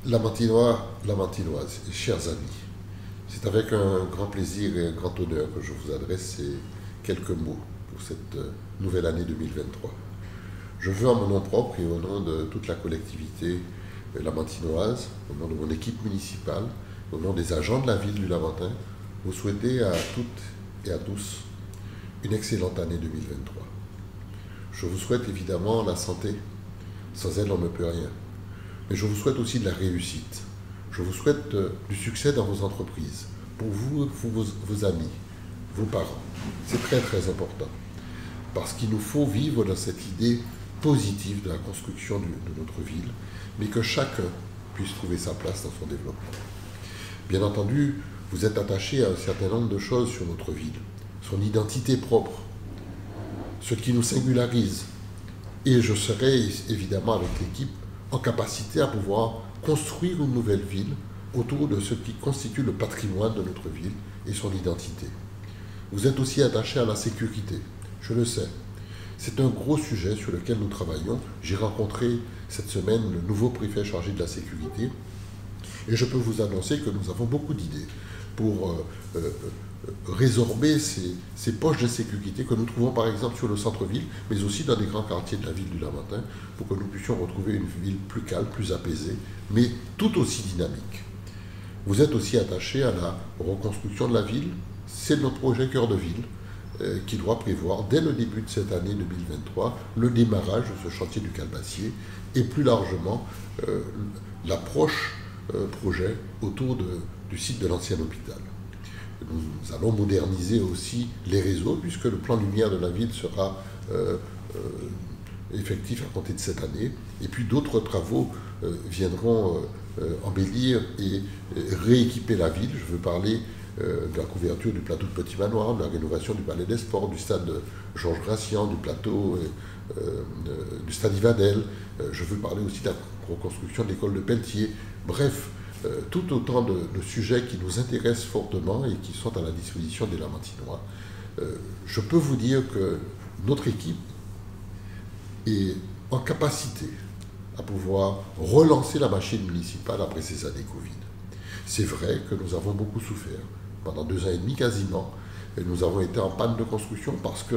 Lamantinoise, chers amis, c'est avec un grand plaisir et un grand honneur que je vous adresse ces quelques mots pour cette nouvelle année 2023. Je veux en mon nom propre et au nom de toute la collectivité lamantinoise, au nom de mon équipe municipale, au nom des agents de la ville du Lamentin, vous souhaiter à toutes et à tous une excellente année 2023. Je vous souhaite évidemment la santé, sans elle on ne peut rien. Mais je vous souhaite aussi de la réussite. Je vous souhaite du succès dans vos entreprises, pour vous, vos amis, vos parents. C'est très très important. Parce qu'il nous faut vivre dans cette idée positive de la construction de notre ville, mais que chacun puisse trouver sa place dans son développement. Bien entendu, vous êtes attaché à un certain nombre de choses sur notre ville, son identité propre, ce qui nous singularise. Et je serai évidemment avec l'équipe en capacité à pouvoir construire une nouvelle ville autour de ce qui constitue le patrimoine de notre ville et son identité. Vous êtes aussi attaché à la sécurité, je le sais. C'est un gros sujet sur lequel nous travaillons. J'ai rencontré cette semaine le nouveau préfet chargé de la sécurité et je peux vous annoncer que nous avons beaucoup d'idées pour résorber ces poches de sécurité que nous trouvons par exemple sur le centre-ville, mais aussi dans des grands quartiers de la ville du Lamentin, pour que nous puissions retrouver une ville plus calme, plus apaisée, mais tout aussi dynamique. Vous êtes aussi attaché à la reconstruction de la ville. C'est notre projet Cœur de Ville qui doit prévoir, dès le début de cette année 2023, le démarrage de ce chantier du Calbassier et plus largement l'approche projet autour du site de l'ancien hôpital. Nous allons moderniser aussi les réseaux, puisque le plan lumière de la ville sera effectif à compter de cette année. Et puis d'autres travaux viendront embellir et rééquiper la ville. Je veux parler de la couverture du plateau de Petit Manoir, de la rénovation du palais des sports, du stade Georges Gracian, du plateau du stade Yvadel. Je veux parler aussi de la reconstruction de l'école de Pelletier. Bref, tout autant de sujets qui nous intéressent fortement et qui sont à la disposition des Lamantinois. Je peux vous dire que notre équipe est en capacité à pouvoir relancer la machine municipale après ces années Covid. C'est vrai que nous avons beaucoup souffert. Pendant 2 ans et demi quasiment, et nous avons été en panne de construction parce que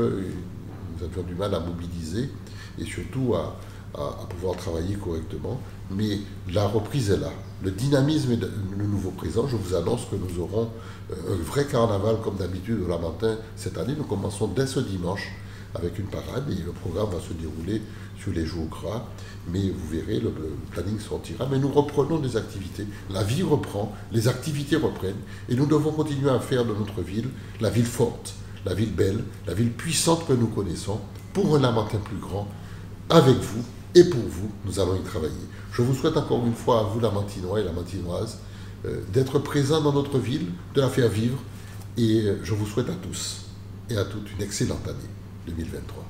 nous avions du mal à mobiliser et surtout à pouvoir travailler correctement. Mais la reprise est là. Le dynamisme est le nouveau présent. Je vous annonce que nous aurons un vrai carnaval comme d'habitude au Lamentin cette année. Nous commençons dès ce dimanche avec une parade et le programme va se dérouler sur les jours gras. Mais vous verrez, le planning sortira. Mais nous reprenons des activités. La vie reprend, les activités reprennent et nous devons continuer à faire de notre ville la ville forte, la ville belle, la ville puissante que nous connaissons pour un Lamentin plus grand. Avec vous et pour vous, nous allons y travailler. Je vous souhaite encore une fois à vous, Lamantinois et Lamantinoises, d'être présents dans notre ville, de la faire vivre. Et je vous souhaite à tous et à toutes une excellente année 2023.